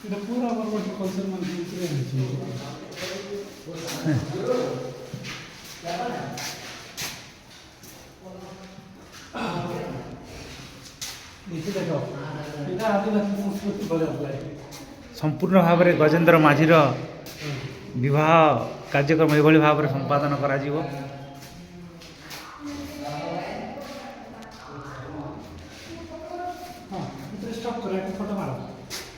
এটা পুরা বরবটি কলচার মানে ভিতরে আছে ଏଠି ଦେଖ ଏଇଟା ଆଦିବାସୀ ସଂସ୍କୃତି ବଜାୟ ସମ୍ପୂର୍ଣ୍ଣ ଭାବରେ ଗଜେନ୍ଦ୍ର ମାଝୀର ବିବାହ କାର୍ଯ୍ୟକ୍ରମ ଏଭଳି ଭାବରେ ସମ୍ପାଦନ କରାଯିବ।